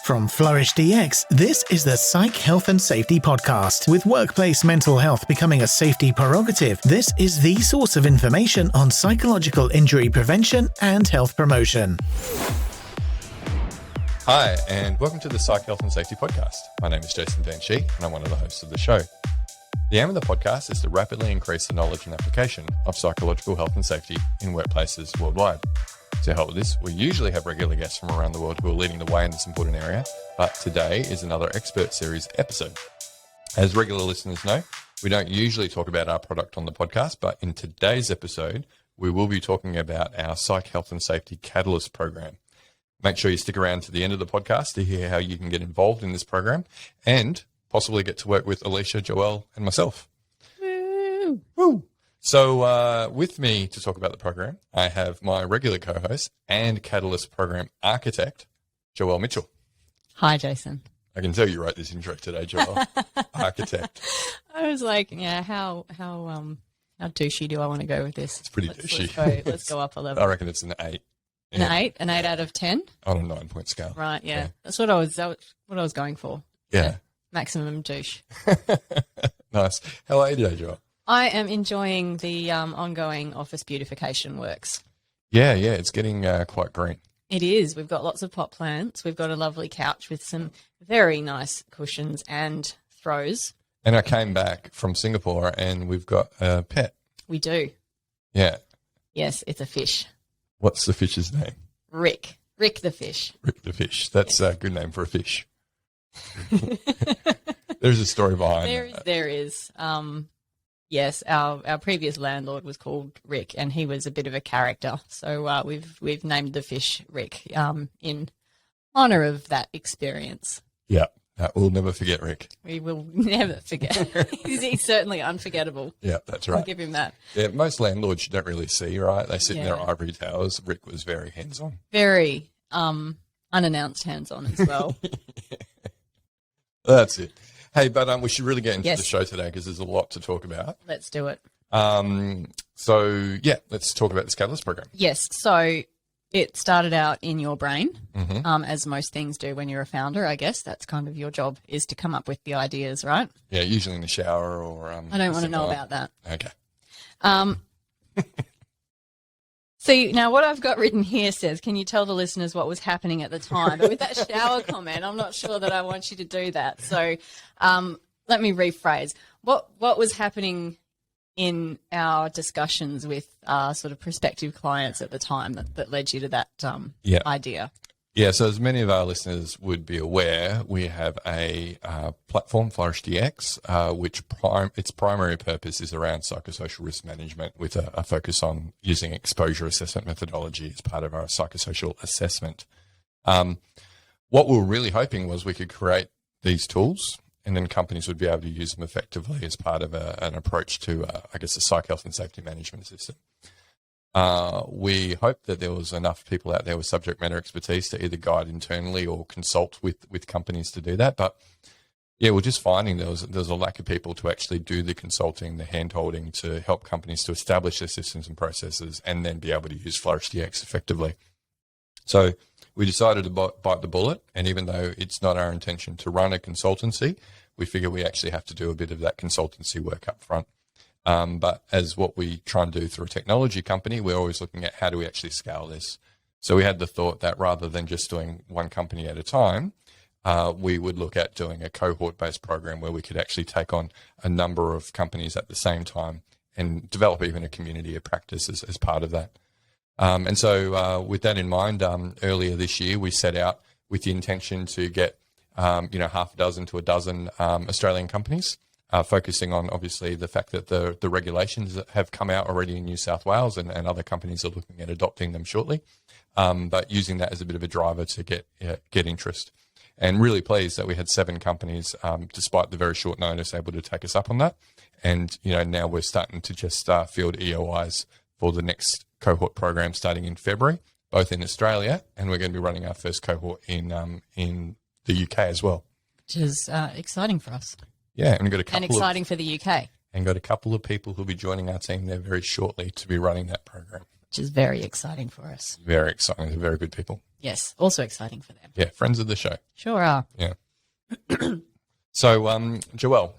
From FlourishDx, this is the Psych Health and Safety Podcast. With workplace mental health becoming a safety prerogative, this is the source of information on psychological injury prevention and health promotion. Hi, and welcome to the Psych Health and Safety Podcast. My name is Jason and I'm one of the hosts of the show. The aim of the podcast is to rapidly increase the knowledge and application of psychological health and safety in workplaces worldwide. To help with this, we usually have regular guests from around the world who are leading the way in this important area, but today is another expert series episode. As regular listeners know, we don't usually talk about our product on the podcast, but in today's episode, we will be talking about our Psych Health and Safety Catalyst program. Make sure you stick around to the end of the podcast to hear how you can get involved in this program and possibly get to work with Alicia, Joelle, and myself. Woo! Woo! So with me to talk about the program, I have my regular co-host and Catalyst program architect, Joelle Mitchell. Hi, Jason. I can tell you wrote this intro today, Joelle. Architect. I was like, yeah, how douchey do I want to go with this? It's pretty douchey. Let's go up a level. I reckon it's an 8. An 8? An 8 out of 10? On a 9-point scale. Right, yeah. That's what I was going for. Yeah. Maximum douche. Nice. How are you today, Joelle? I am enjoying the ongoing office beautification works. Yeah, it's getting quite green. It is. We've got lots of pot plants. We've got a lovely couch with some very nice cushions and throws. And I came back from Singapore and we've got a pet. We do. Yeah. Yes, it's a fish. What's the fish's name? Rick. Rick the fish. Rick the fish. That's a good name for a fish. There's a story behind that. There is. Yes, our previous landlord was called Rick, and he was a bit of a character. So we've named the fish Rick in honour of that experience. Yeah, we'll never forget Rick. We will never forget. He's certainly unforgettable. Yeah, that's right. I'll give him that. Yeah, most landlords you don't really see, right? They sit in their ivory towers. Rick was very hands-on. Very unannounced hands-on as well. That's it. Hey, but we should really get into the show today because there's a lot to talk about. Let's do it. So, let's talk about this Catalyst program. Yes. So it started out in your brain, as most things do when you're a founder, I guess. That's kind of your job, is to come up with the ideas, right? Yeah, usually in the shower or... I don't want to know about that. Okay. So now what I've got written here says, can you tell the listeners what was happening at the time? But with that shower comment, I'm not sure that I want you to do that. So let me rephrase. What was happening in our discussions with sort of prospective clients at the time that led you to that idea? Yeah, so as many of our listeners would be aware, we have a platform, FlourishDx, which its primary purpose is around psychosocial risk management with a focus on using exposure assessment methodology as part of our psychosocial assessment. What we were really hoping was we could create these tools and then companies would be able to use them effectively as part of an approach to, a psych health and safety management system. We hoped that there was enough people out there with subject matter expertise to either guide internally or consult with companies to do that. But yeah, we're just finding there was a lack of people to actually do the consulting, the hand-holding to help companies to establish their systems and processes and then be able to use FlourishDx effectively. So we decided to bite the bullet. And even though it's not our intention to run a consultancy, we figure we actually have to do a bit of that consultancy work up front. But as what we try and do through a technology company, we're always looking at how do we actually scale this. So we had the thought that rather than just doing one company at a time, we would look at doing a cohort-based program where we could actually take on a number of companies at the same time and develop even a community of practice as part of that. And so with that in mind, earlier this year, we set out with the intention to get, half a dozen to a dozen Australian companies. Focusing on, obviously, the fact that the regulations have come out already in New South Wales and other companies are looking at adopting them shortly, but using that as a bit of a driver to get interest. And really pleased that we had 7 companies, despite the very short notice, able to take us up on that. And, now we're starting to just field EOIs for the next cohort program starting in February, both in Australia, and we're going to be running our first cohort in the UK as well. Which is exciting for us. Yeah, and we've got a couple exciting for the UK. And got a couple of people who'll be joining our team there very shortly to be running that program. Which is very exciting for us. Very exciting. They're very good people. Yes. Also exciting for them. Yeah, friends of the show. Sure are. Yeah. So, Joelle,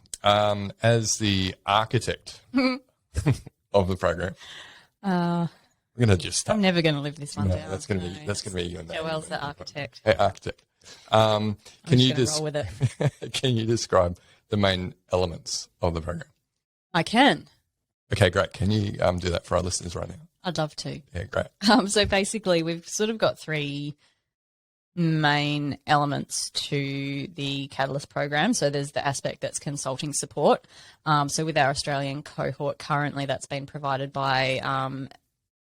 as the architect of the program, we're going to just start. I'm never going to live this one down. That's going to be your name. Joelle's the architect. Hey, architect. Can you roll with it. Can you describe the main elements of the program? I can. Okay, great. Can you do that for our listeners right now? I'd love to. Yeah, great. So basically, we've sort of got three main elements to the Catalyst program. So there's the aspect that's consulting support. So with our Australian cohort currently, that's been provided by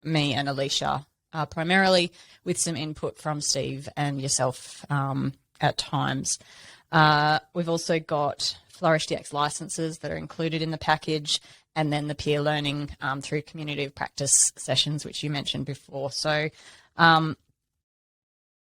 me and Alicia, primarily with some input from Steve and yourself at times. We've also got FlourishDx licenses that are included in the package, and then the peer learning through community of practice sessions, which you mentioned before. So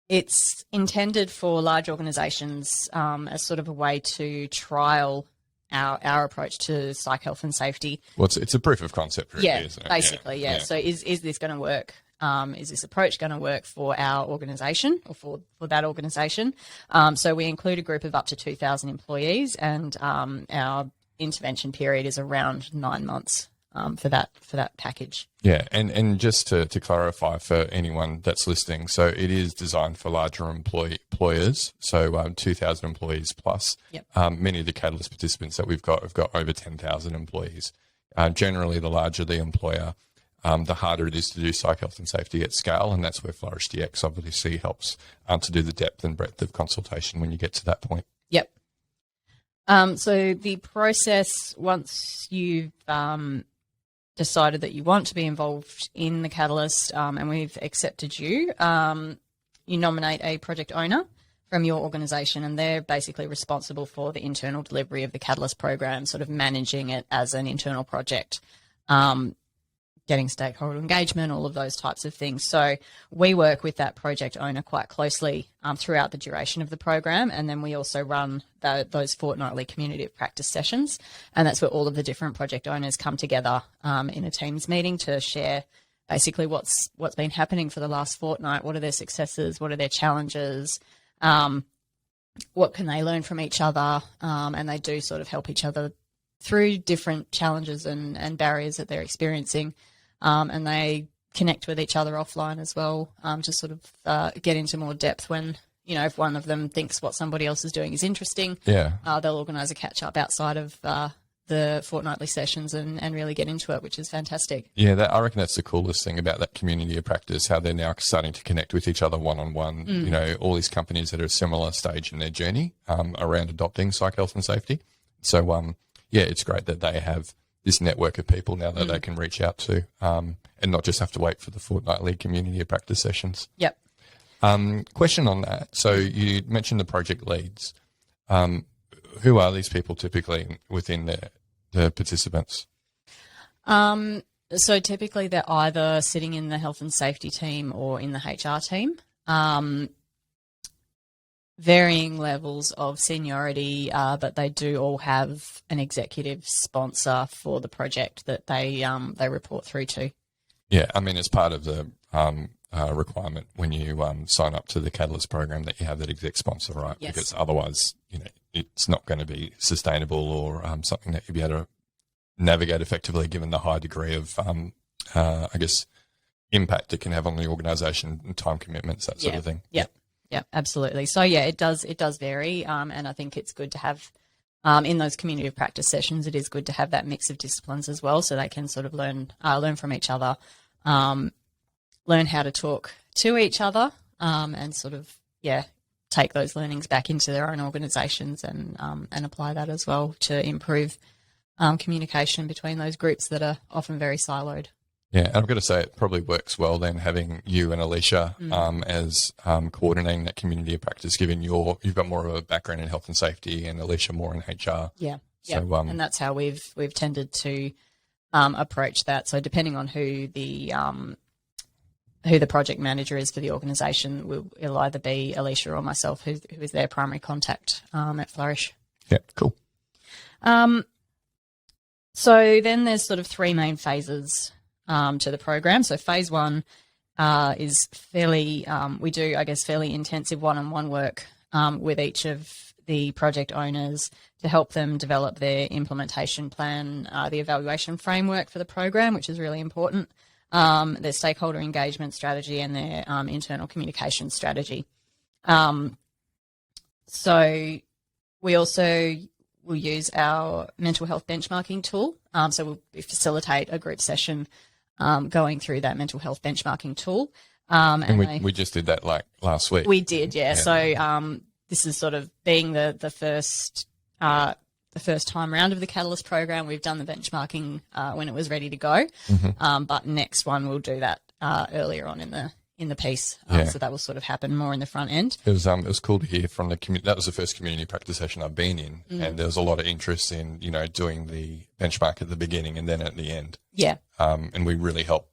it's intended for large organisations as sort of a way to trial our approach to psych health and safety. Well, it's a proof of concept, really, isn't it? Basically, yeah. So is this going to work? Is this approach going to work for our organisation or for that organisation? So we include a group of up to 2,000 employees, and our intervention period is around 9 months for that package. Yeah, and just to clarify for anyone that's listening, so it is designed for larger employers, so 2,000 employees plus. Yep. Many of the Catalyst participants that we've got have got over 10,000 employees. Generally, the larger the employer, the harder it is to do psych health and safety at scale, and that's where FlourishDx obviously helps to do the depth and breadth of consultation when you get to that point. Yep. So the process, once you've decided that you want to be involved in the Catalyst and we've accepted you, you nominate a project owner from your organisation, and they're basically responsible for the internal delivery of the Catalyst program, sort of managing it as an internal project, getting stakeholder engagement, all of those types of things. So we work with that project owner quite closely throughout the duration of the program, and then we also run those fortnightly community of practice sessions, and that's where all of the different project owners come together in a Teams meeting to share basically what's been happening for the last fortnight, what are their successes, what are their challenges, what can they learn from each other, and they do sort of help each other through different challenges and barriers that they're experiencing. And they connect with each other offline as well to sort of get into more depth when, if one of them thinks what somebody else is doing is interesting, they'll organise a catch-up outside of the fortnightly sessions and really get into it, which is fantastic. Yeah, I reckon that's the coolest thing about that community of practice, how they're now starting to connect with each other one-on-one. All these companies that are a similar stage in their journey around adopting psych health and safety. So, it's great that they have this network of people now that they can reach out to and not just have to wait for the fortnightly community of practice sessions. Yep. Question on that. So you mentioned the project leads. Who are these people typically within the participants? So typically they're either sitting in the health and safety team or in the HR team. Varying levels of seniority, but they do all have an executive sponsor for the project that they report through to. Yeah, I mean, it's part of the requirement when you sign up to the Catalyst program that you have that exec sponsor, right? Yes. Because otherwise, it's not going to be sustainable or something that you'll be able to navigate effectively, given the high degree of, impact it can have on the organisation and time commitments, that sort of thing. Yeah, absolutely. So it does vary, and I think it's good to have in those community of practice sessions. It is good to have that mix of disciplines as well, so they can sort of learn from each other, learn how to talk to each other, and sort of take those learnings back into their own organisations and apply that as well to improve communication between those groups that are often very siloed. Yeah, and I've got to say it probably works well then having you and Alicia as coordinating that community of practice, given you've got more of a background in health and safety and Alicia more in HR. Yeah, so, and that's how we've tended to approach that. So depending on who the project manager is for the organisation, it'll either be Alicia or myself who is their primary contact at Flourish. Yeah, cool. So then there's sort of three main phases to the program. So phase one is fairly, we do, I guess, fairly intensive one-on-one work with each of the project owners to help them develop their implementation plan, the evaluation framework for the program, which is really important, their stakeholder engagement strategy, and their internal communication strategy. So we also will use our mental health benchmarking tool. So we facilitate a group session going through that mental health benchmarking tool. And we just did that like last week. We did, yeah. So this is sort of being the first time round of the Catalyst program. We've done the benchmarking when it was ready to go, but next one we'll do that earlier on in the piece. So that will sort of happen more in the front end. It was cool to hear from the community. That was the first community practice session I've been in, and there was a lot of interest in doing the benchmark at the beginning and then at the end. Yeah. And we really hope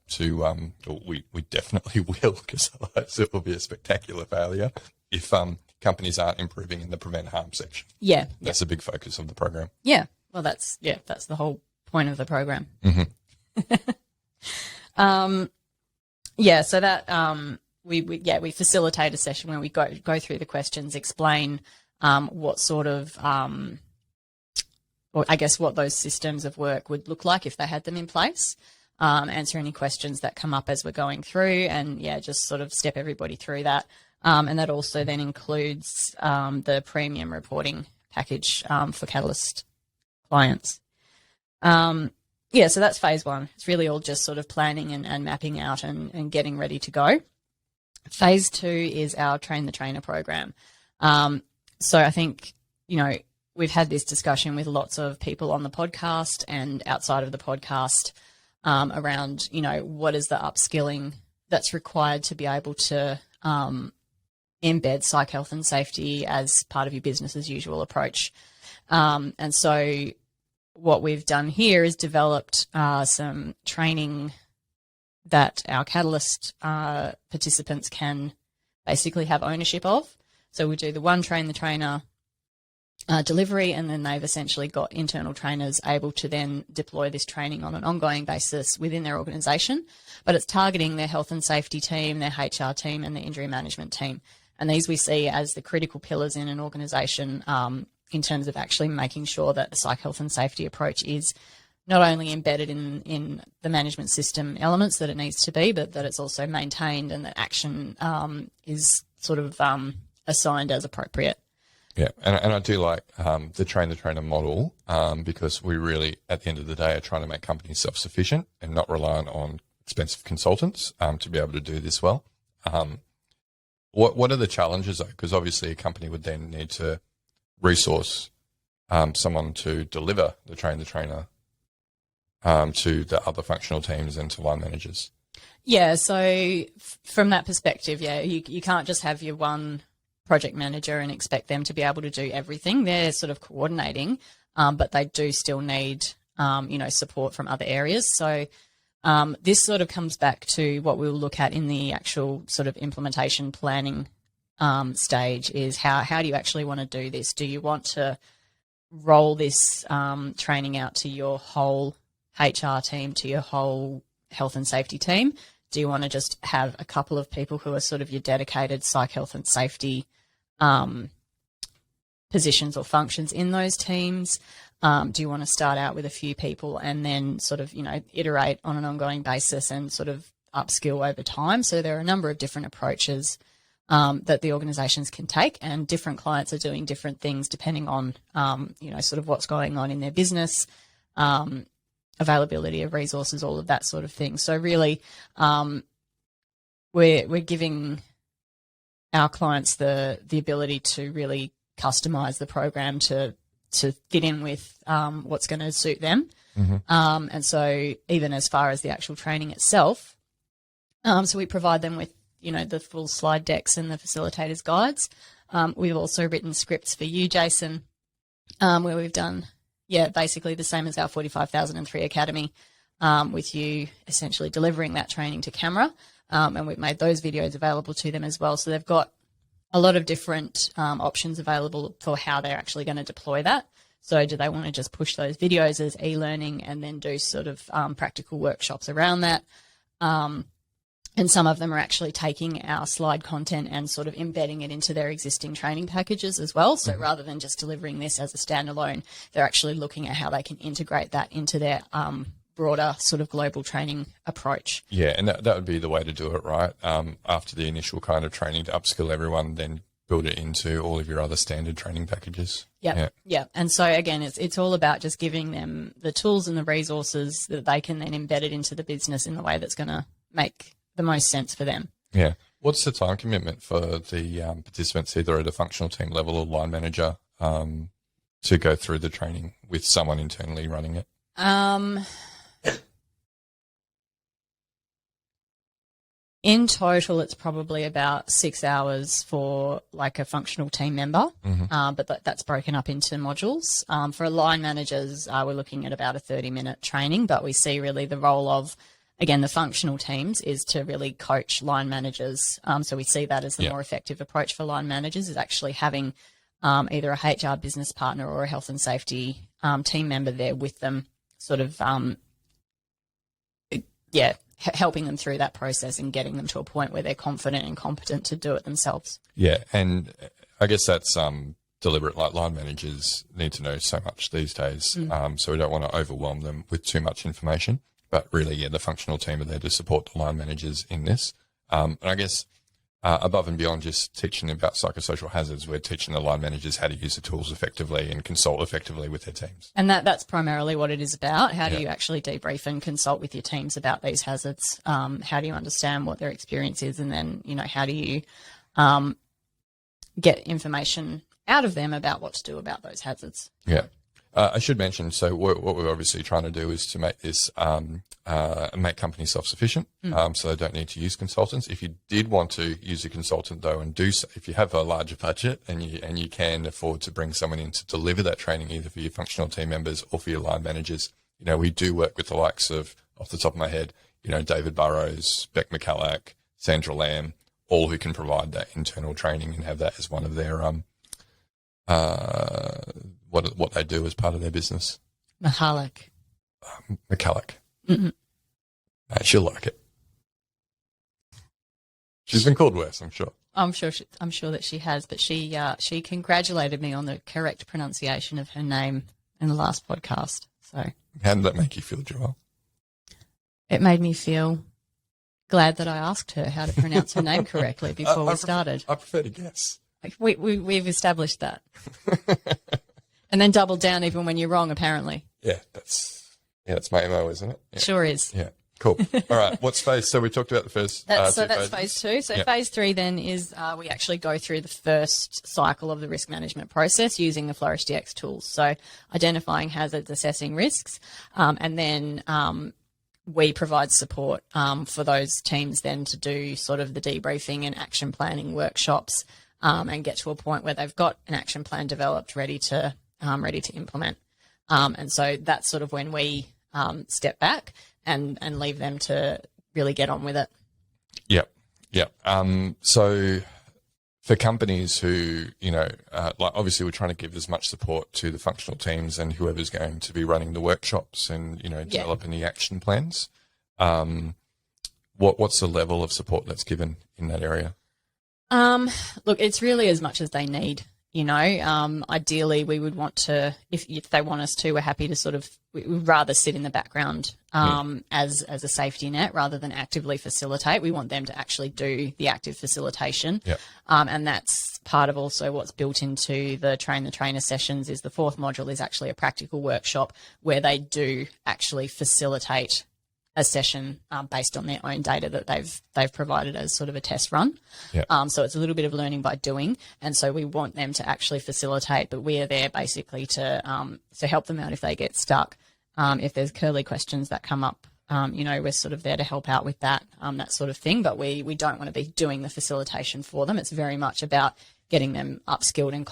to we definitely will, because otherwise it will be a spectacular failure if companies aren't improving in the prevent harm section. Yeah. That's a big focus of the program. Yeah. Well, that's the whole point of the program. So that we facilitate a session where we go through the questions, explain what sort of or I guess what those systems of work would look like if they had them in place, answer any questions that come up as we're going through, and just sort of step everybody through that. And that also then includes the premium reporting package for Catalyst clients. So that's phase one. It's really all just sort of planning and mapping out and getting ready to go. Phase two is our Train the Trainer program. So I think, we've had this discussion with lots of people on the podcast and outside of the podcast around, what is the upskilling that's required to be able to embed psych health and safety as part of your business as usual approach. And so what we've done here is developed some training that our Catalyst participants can basically have ownership of. So we do the one Train the Trainer delivery, and then they've essentially got internal trainers able to then deploy this training on an ongoing basis within their organisation. But it's targeting their health and safety team, their HR team, and their injury management team. And these we see as the critical pillars in an organisation in terms of actually making sure that the psych health and safety approach is not only embedded in the management system elements that it needs to be, but that it's also maintained and that action is sort of assigned as appropriate. Yeah, and I do like the Train the Trainer model because we really, at the end of the day, are trying to make companies self-sufficient and not reliant on expensive consultants to be able to do this well. What are the challenges, though? Because obviously a company would then need to resource someone to deliver the Train the Trainer to the other functional teams and to line managers. Yeah, so from that perspective, you can't just have your one project manager and expect them to be able to do everything. They're sort of coordinating, but they do still need, support from other areas. So this sort of comes back to what we'll look at in the actual sort of implementation planning stage is how do you actually want to do this? Do you want to roll this training out to your whole HR team, to your whole health and safety team? Do you want to just have a couple of people who are sort of your dedicated psych health and safety positions or functions in those teams? Do you want to start out with a few people and then sort of, iterate on an ongoing basis and sort of upskill over time? So there are a number of different approaches that the organisations can take, and different clients are doing different things depending on, sort of what's going on in their business, availability of resources, all of that sort of thing. So really, we're giving our clients the ability to really customise the program to fit in with what's going to suit them. And so even as far as the actual training itself, so we provide them with, the full slide decks and the facilitators guides. We've also written scripts for you, Jason, where we've done, basically the same as our 45,003 Academy, with you essentially delivering that training to camera. And we've made those videos available to them as well. So they've got a lot of different options available for how they're actually going to deploy that. So do they want to just push those videos as e-learning and then do sort of practical workshops around that? And some of them are actually taking our slide content and sort of embedding it into their existing training packages as well. So rather than just delivering this as a standalone, they're actually looking at how they can integrate that into their broader sort of global training approach. Yeah, and that would be the way to do it, right? After the initial kind of training to upskill everyone, then build it into all of your other standard training packages. Yeah. And so again, it's all about just giving them the tools and the resources that they can then embed it into the business in the way that's going to make the most sense for them. Yeah. What's the time commitment for the participants, either at a functional team level or line manager, to go through the training with someone internally running it? In total, it's probably about 6 hours for like a functional team member, but that's broken up into modules. For line managers, we're looking at about a 30-minute training, but we see really the role of, again, the functional teams is to really coach line managers. So we see that as the more effective approach for line managers is actually having either a HR business partner or a health and safety team member there with them, sort of, helping them through that process and getting them to a point where they're confident and competent to do it themselves. Yeah, and I guess that's deliberate. Like, line managers need to know so much these days, so we don't want to overwhelm them with too much information. But really, the functional team are there to support the line managers in this. And I guess above and beyond just teaching them about psychosocial hazards, we're teaching the line managers how to use the tools effectively and consult effectively with their teams. And that's primarily what it is about. How do you actually debrief and consult with your teams about these hazards? How do you understand what their experience is? And then, how do you get information out of them about what to do about those hazards? Yeah. I should mention, so what we're obviously trying to do is to make this, make companies self-sufficient, so they don't need to use consultants. If you did want to use a consultant, though, and do so, if you have a larger budget and you can afford to bring someone in to deliver that training, either for your functional team members or for your line managers, we do work with the likes of, off the top of my head, David Burrows, Beck McCulloch, Sandra Lamb, all who can provide that internal training and have that as one of their what they do as part of their business. McCulloch. Mm-hmm. She'll like it. She's been called worse, I'm sure. I'm sure that she has, but she congratulated me on the correct pronunciation of her name in the last podcast. So how did that make you feel, Joelle? It made me feel glad that I asked her how to pronounce her name correctly before we started. I prefer to guess. We've established that. And then double down even when you're wrong, apparently. Yeah, that's my MO, isn't it? Yeah. Sure is. Yeah, cool. All right, what's phase? So we talked about the first that's phases. phase 2. So phase 3 then is we actually go through the first cycle of the risk management process using the FlourishDx tools. So identifying hazards, assessing risks, and then we provide support for those teams then to do sort of the debriefing and action planning workshops and get to a point where they've got an action plan developed ready to implement. And so that's sort of when we step back and leave them to really get on with it. Yep. So for companies who, like obviously we're trying to give as much support to the functional teams and whoever's going to be running the workshops and, developing the action plans. What's the level of support that's given in that area? Look, it's really as much as they need. Ideally we would want to, if they want us to, we're happy to we'd rather sit in the background as a safety net rather than actively facilitate. We want them to actually do the active facilitation. Yep. And that's part of also what's built into the train the trainer sessions is the fourth module is actually a practical workshop where they do actually facilitate a session based on their own data that they've provided as sort of a test run. Yep. So it's a little bit of learning by doing, and so we want them to actually facilitate, but we are there basically to help them out if they get stuck. If there's curly questions that come up, we're sort of there to help out with that sort of thing, but we don't want to be doing the facilitation for them. It's very much about getting them upskilled and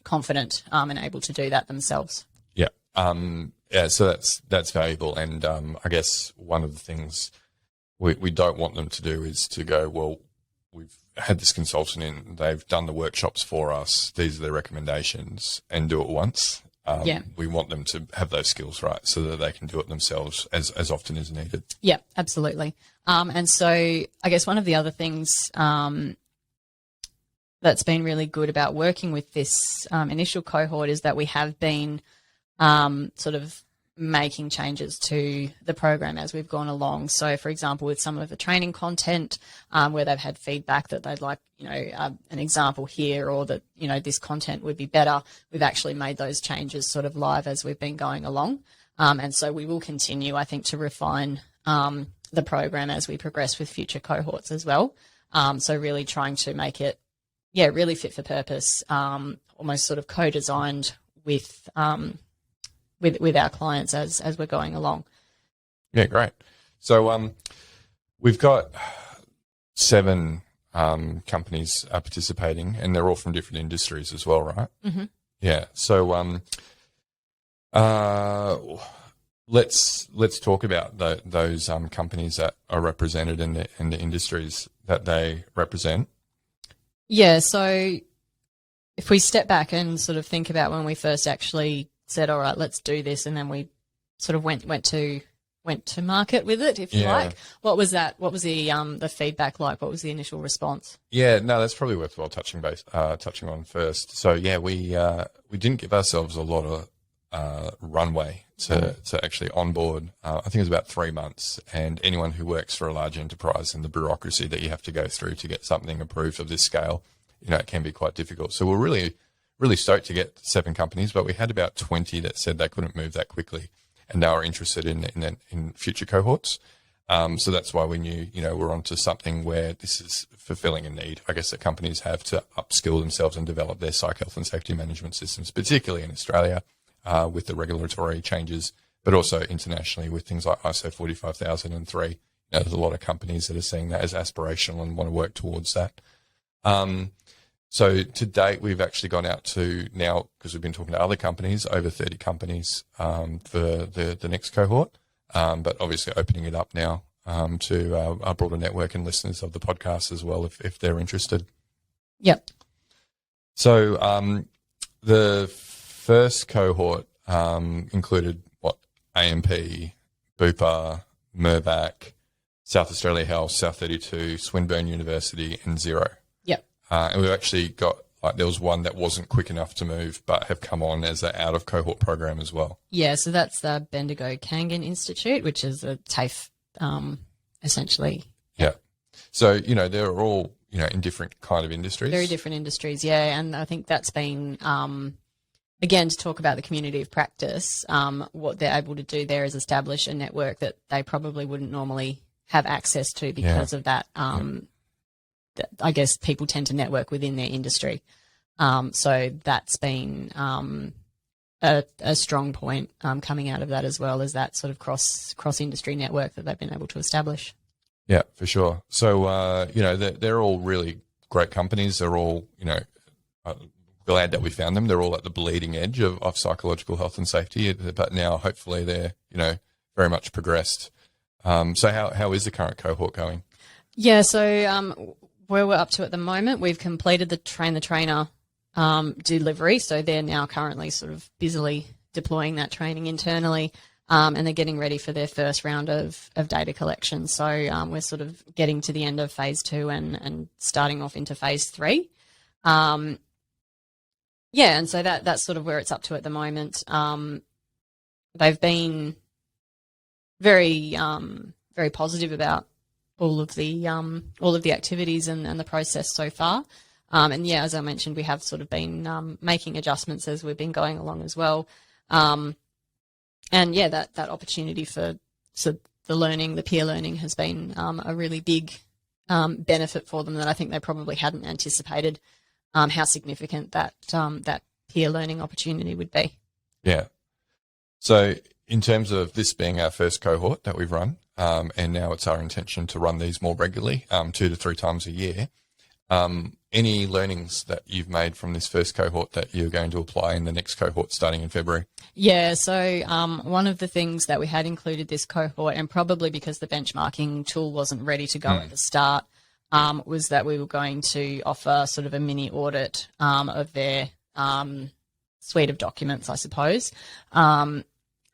confident and able to do that themselves. Yeah. So that's valuable. And I guess one of the things we don't want them to do is to go, well, we've had this consultant in, they've done the workshops for us, these are the recommendations, and do it once. We want them to have those skills, right, so that they can do it themselves as often as needed. Yeah, absolutely. And so I guess one of the other things that's been really good about working with this initial cohort is that we have been sort of making changes to the program as we've gone along. So, for example, with some of the training content where they've had feedback that they'd like, an example here, or that, this content would be better, we've actually made those changes sort of live as we've been going along. And so we will continue, I think, to refine the program as we progress with future cohorts as well. So really trying to make it, really fit for purpose, almost sort of co-designed with our clients as we're going along. Yeah, great. So we've got 7 companies participating, and they're all from different industries as well, right? Mm-hmm. Yeah. So let's talk about those companies that are represented in the industries that they represent. Yeah. So if we step back and sort of think about when we first actually said, all right, let's do this, and then we sort of went to market with it, if you like. What was that? What was the feedback like? What was the initial response? Yeah, no, that's probably worthwhile touching on first. So we didn't give ourselves a lot of runway to actually onboard. I think it was about 3 months, and anyone who works for a large enterprise and the bureaucracy that you have to go through to get something approved of this scale, it can be quite difficult. So we're really stoked to get 7 companies, but we had about 20 that said they couldn't move that quickly, and they were interested in future cohorts. So that's why we knew, we're onto something where this is fulfilling a need, I guess, that companies have to upskill themselves and develop their psych health and safety management systems, particularly in Australia with the regulatory changes, but also internationally with things like ISO 45003. There's a lot of companies that are seeing that as aspirational and want to work towards that. So to date, we've actually gone out to now, because we've been talking to other companies, over 30 companies for the next cohort, but obviously opening it up now to our broader network and listeners of the podcast as well, if they're interested. Yep. So the first cohort included AMP, Bupa, Mirvac, South Australia Health, South 32, Swinburne University, and Xero. And we've actually got, there was one that wasn't quick enough to move, but have come on as an out-of-cohort program as well. Yeah, so that's the Bendigo Kangan Institute, which is a TAFE, essentially. Yeah. So, they're all, in different kind of industries. Very different industries, yeah. And I think that's been, again, to talk about the community of practice, what they're able to do there is establish a network that they probably wouldn't normally have access to because of that. I guess people tend to network within their industry. So that's been a strong point coming out of that, as well as that sort of cross-industry network that they've been able to establish. Yeah, for sure. So, they're all really great companies. They're all, glad that we found them. They're all at the bleeding edge of psychological health and safety, but now hopefully they're, very much progressed. So how is the current cohort going? Yeah, so where we're up to at the moment, we've completed the train the trainer delivery. So they're now currently sort of busily deploying that training internally, and they're getting ready for their first round of data collection. So we're sort of getting to the end of phase 2 and starting off into phase 3. And so that's sort of where it's up to at the moment. They've been very very positive about all of the activities and the process so far. As I mentioned, we have sort of been making adjustments as we've been going along as well. That opportunity for the learning, the peer learning, has been a really big benefit for them that I think they probably hadn't anticipated how significant that peer learning opportunity would be. Yeah. So in terms of this being our first cohort that we've run, and now it's our intention to run these more regularly, 2 to 3 times a year. Any learnings that you've made from this first cohort that you're going to apply in the next cohort starting in February? Yeah, so one of the things that we had included this cohort, and probably because the benchmarking tool wasn't ready to go at the start, was that we were going to offer sort of a mini audit of their suite of documents, I suppose. And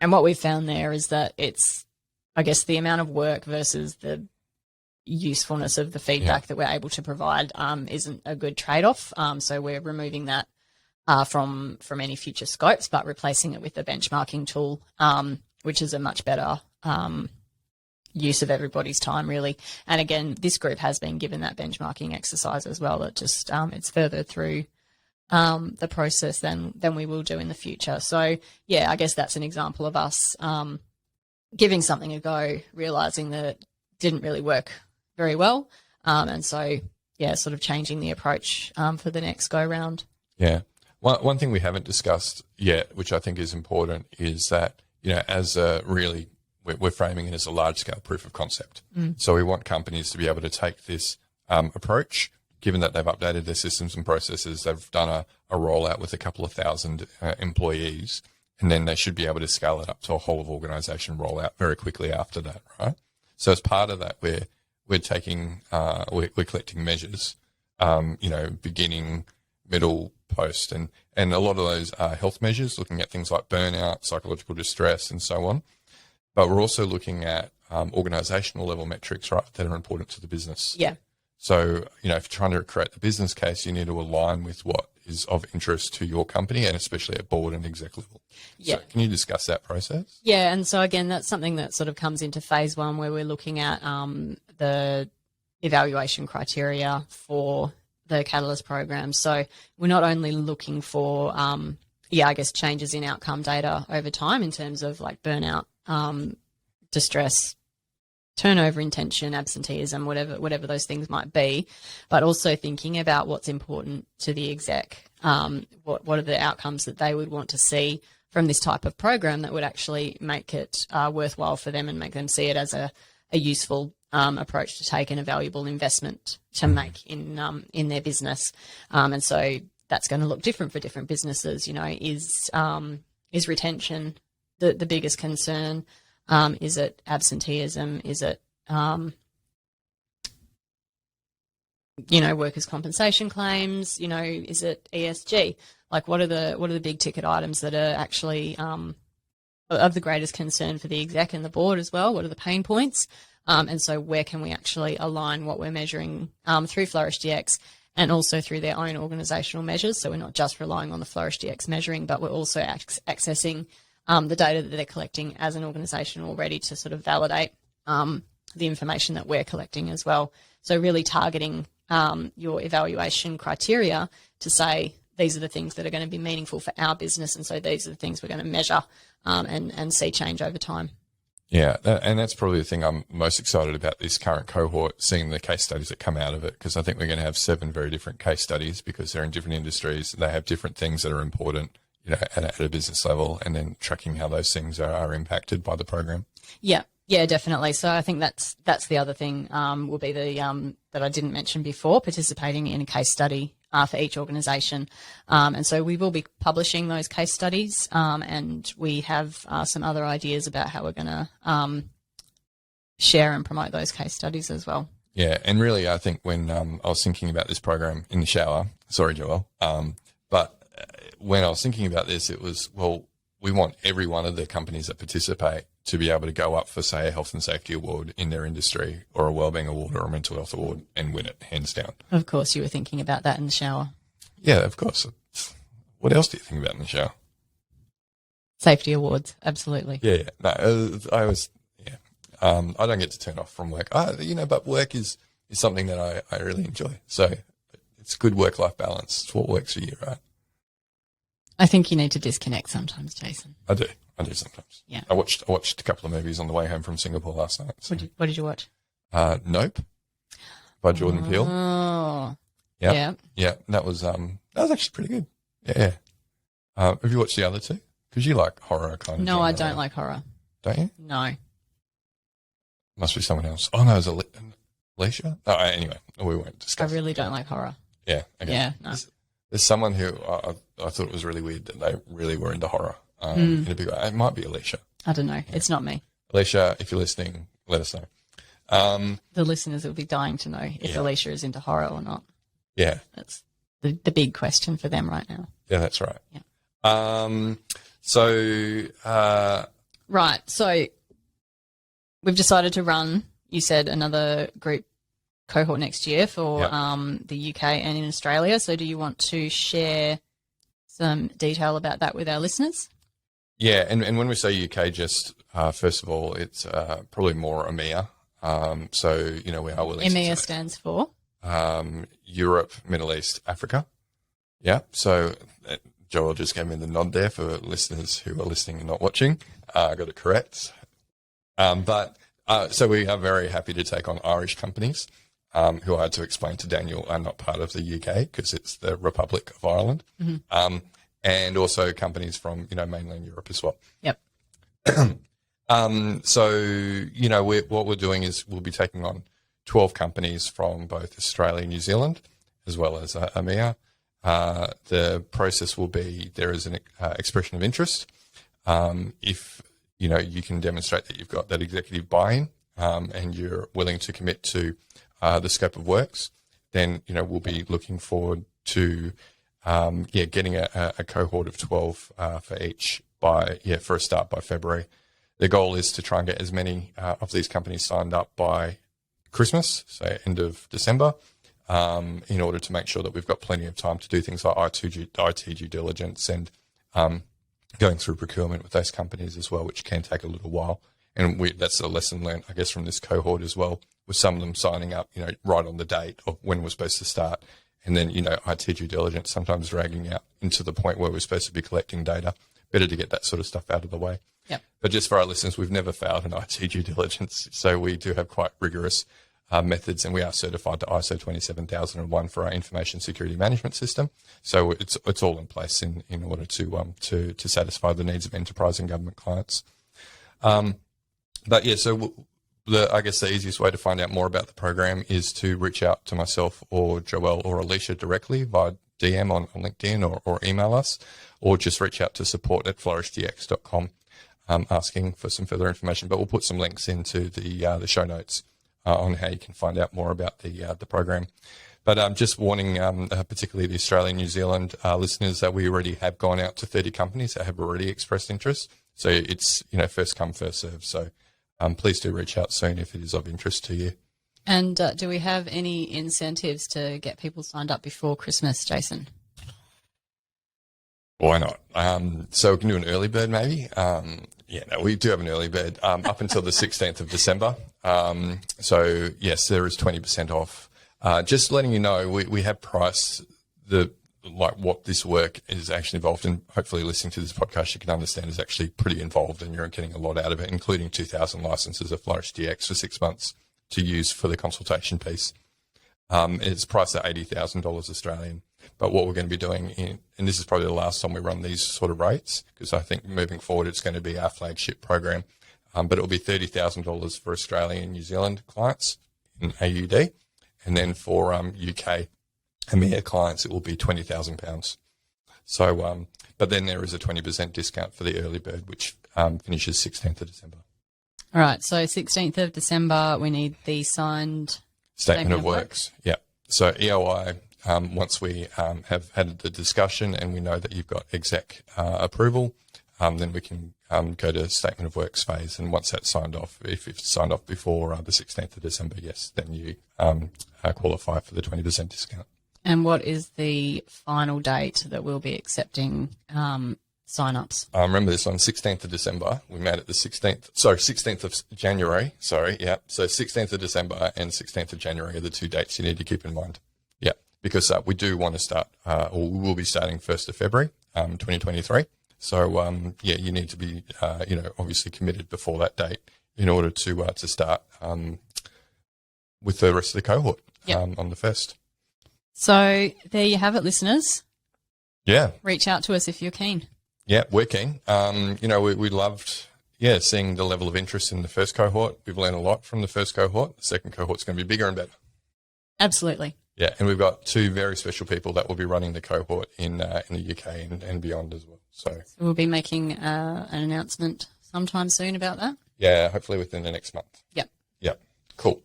what we've found there is that it's, I guess, the amount of work versus the usefulness of the feedback that we're able to provide isn't a good trade-off. So we're removing that from any future scopes, but replacing it with a benchmarking tool, which is a much better use of everybody's time, really. And again, this group has been given that benchmarking exercise as well. It just it's further through the process than we will do in the future. So yeah, I guess that's an example of us giving something a go, realizing that it didn't really work very well, and so yeah, sort of changing the approach for the next go round. Yeah. One thing we haven't discussed yet, which I think is important, is that, as we're framing it as a large-scale proof of concept. So we want companies to be able to take this approach, given that they've updated their systems and processes, they've done a rollout with a couple of thousand employees, and then they should be able to scale it up to a whole of organization rollout very quickly after that, right? So as part of that, we're taking, we're collecting measures, beginning, middle, post, and a lot of those are health measures, looking at things like burnout, psychological distress, and so on. But we're also looking at organizational level metrics, right, that are important to the business. Yeah. So, if you're trying to create the business case, you need to align with what is of interest to your company, and especially at board and exec level. Yeah. So can you discuss that process? Yeah, and so again, that's something that sort of comes into phase one, where we're looking at the evaluation criteria for the Catalyst program. So we're not only looking for, changes in outcome data over time in terms of like burnout, distress, turnover intention, absenteeism, whatever those things might be, but also thinking about what's important to the exec. What are the outcomes that they would want to see from this type of program that would actually make it worthwhile for them and make them see it as a useful approach to take and a valuable investment to make in their business. And so that's going to look different for different businesses. Is retention the biggest concern? Is it absenteeism? Is it, workers' compensation claims? Is it ESG? Like, what are the big ticket items that are actually of the greatest concern for the exec and the board as well? What are the pain points? And so where can we actually align what we're measuring through FlourishDx and also through their own organisational measures? So we're not just relying on the FlourishDx measuring, but we're also accessing the data that they're collecting as an organisation already to sort of validate the information that we're collecting as well. So really targeting your evaluation criteria to say these are the things that are going to be meaningful for our business, and so these are the things we're going to measure and see change over time. Yeah, and that's probably the thing I'm most excited about this current cohort, seeing the case studies that come out of it, because I think we're going to have 7 very different case studies because they're in different industries. They have different things that are important, at a business level, and then tracking how those things are impacted by the program. Yeah, definitely. So I think that's the other thing will be the that I didn't mention before, participating in a case study for each organisation. And so we will be publishing those case studies, and we have some other ideas about how we're going to share and promote those case studies as well. Yeah, and really I think when I was thinking about this program in the shower, sorry, Joelle, but when I was thinking about this, it was, well, we want every one of the companies that participate to be able to go up for, say, a health and safety award in their industry or a wellbeing award or a mental health award and win it, hands down. Of course, you were thinking about that in the shower. Yeah, of course. What else do you think about in the shower? Safety awards, absolutely. Yeah. No, I was, yeah. I don't get to turn off from work. But work is something that I really enjoy. So it's good work-life balance. It's what works for you, right? I think you need to disconnect sometimes, Jason. I do sometimes. Yeah. I watched a couple of movies on the way home from Singapore last night. So. What did you watch? Nope, by Jordan Peele. Oh. Yeah. That was actually pretty good. Yeah. Have you watched the other two? Because you like horror kind of. No, I don't like horror. Don't you? No. Must be someone else. Oh no, it was Alicia. Oh, anyway, we won't discuss. I really don't like horror. Yeah. Okay. Yeah. No. There's someone who I thought it was really weird that they really were into horror in a big way. It might be Alicia. I don't know. It's not me. Alicia, if you're listening, let us know. The listeners will be dying to know if Alicia is into horror or not. Yeah. That's the big question for them right now. Yeah, that's right. Yeah. Right. So we've decided to run, you said, another group cohort next year for the UK and in Australia. So do you want to share some detail about that with our listeners? Yeah, and when we say UK, just first of all, it's probably more EMEA. So, we are willing EMEA stands for? Europe, Middle East, Africa. Yeah, so Joel just gave me the nod there for listeners who are listening and not watching. I got it correct. So we are very happy to take on Irish companies who I had to explain to Daniel are not part of the UK because it's the Republic of Ireland. Mm-hmm. And also companies from, mainland Europe as well. Yep. What we're doing is we'll be taking on 12 companies from both Australia and New Zealand, as well as EMEA. The process will be there is an expression of interest. If, you can demonstrate that you've got that executive buy-in and you're willing to commit to the scope of works, then, we'll be looking forward to getting a cohort of 12 for each for a start by February. The goal is to try and get as many of these companies signed up by Christmas, so end of December, in order to make sure that we've got plenty of time to do things like IT due diligence and going through procurement with those companies as well, which can take a little while. And that's a lesson learned, I guess, from this cohort as well, with some of them signing up, right on the date of when we're supposed to start. And then, IT due diligence sometimes dragging out into the point where we're supposed to be collecting data. Better to get that sort of stuff out of the way. Yep. But just for our listeners, we've never failed an IT due diligence. So we do have quite rigorous methods, and we are certified to ISO 27001 for our information security management system. So it's all in place in order to satisfy the needs of enterprise and government clients. I guess the easiest way to find out more about the program is to reach out to myself or Joelle or Alicia directly via DM on LinkedIn or email us, or just reach out to support@FlourishDx.com asking for some further information. But we'll put some links into the show notes on how you can find out more about the program. But just warning, particularly the Australia and New Zealand listeners, that we already have gone out to 30 companies that have already expressed interest. So it's first come, first serve. So please do reach out soon if it is of interest to you. And do we have any incentives to get people signed up before Christmas, Jason? Why not? So we can do an early bird maybe. We do have an early bird up until the 16th of December. So yes, there is 20% off. Just letting you know, we have priced what this work is actually involved in. Hopefully listening to this podcast, you can understand is actually pretty involved and you're getting a lot out of it, including 2,000 licenses of FlourishDx for 6 months to use for the consultation piece. It's priced at $80,000 Australian. But what we're going to be doing, and this is probably the last time we run these sort of rates, because I think moving forward it's going to be our flagship program. But it will be $30,000 for Australian and New Zealand clients in AUD. And then for UK EMEA clients, it will be £20,000. So, but then there is a 20% discount for the early bird, which finishes 16th of December. All right. So 16th of December, we need the signed Statement of Works. Yeah. So EOI, once we have had the discussion and we know that you've got exec approval, then we can go to Statement of Works phase. And once that's signed off, if it's signed off before the 16th of December, yes, then you qualify for the 20% discount. And what is the final date that we'll be accepting sign-ups? Remember this on 16th of December. We made it the 16th of January. Sorry, yeah. So 16th of December and 16th of January are the two dates you need to keep in mind. Yeah, because we do want to start, or we will be starting 1st of February, 2023. So, you need to be, obviously committed before that date in order to start with the rest of the cohort on the 1st. So there you have it, listeners. Yeah. Reach out to us if you're keen. Yeah, we're keen. We loved, seeing the level of interest in the first cohort. We've learned a lot from the first cohort. The second cohort's going to be bigger and better. Absolutely. Yeah, and we've got two very special people that will be running the cohort in the UK and beyond as well. So we'll be making an announcement sometime soon about that. Yeah, hopefully within the next month. Yep. Yep. Cool.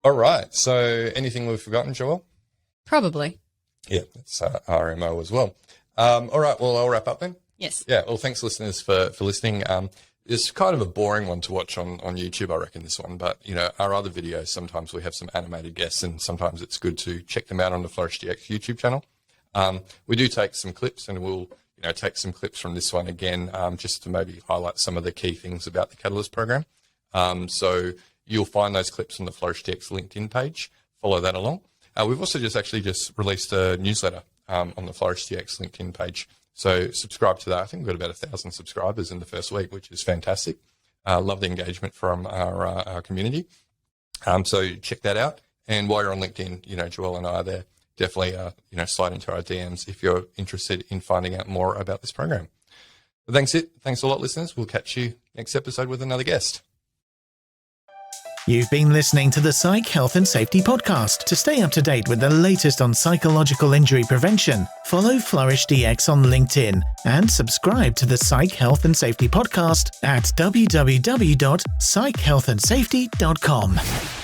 All right. So anything we've forgotten, Joelle? Probably. Yeah, that's RMO as well. All right. Well, I'll wrap up then. Yes. Yeah. Well, thanks, listeners, for listening. It's kind of a boring one to watch on YouTube, I reckon, this one. But, our other videos, sometimes we have some animated guests, and sometimes it's good to check them out on the FlourishDx YouTube channel. We do take some clips, and we'll, take some clips from this one again, just to maybe highlight some of the key things about the Catalyst program. So you'll find those clips on the FlourishDx LinkedIn page. Follow that along. We've also just released a newsletter on the FlourishDx LinkedIn page. So subscribe to that. I think we've got about 1,000 subscribers in the first week, which is fantastic. Love the engagement from our community. So check that out. And while you're on LinkedIn, Joelle and I are there. Definitely, slide into our DMs if you're interested in finding out more about this program. But thanks a lot, listeners. We'll catch you next episode with another guest. You've been listening to the Psych Health and Safety Podcast. To stay up to date with the latest on psychological injury prevention, follow FlourishDx on LinkedIn and subscribe to the Psych Health and Safety Podcast at www.psychealthandsafety.com.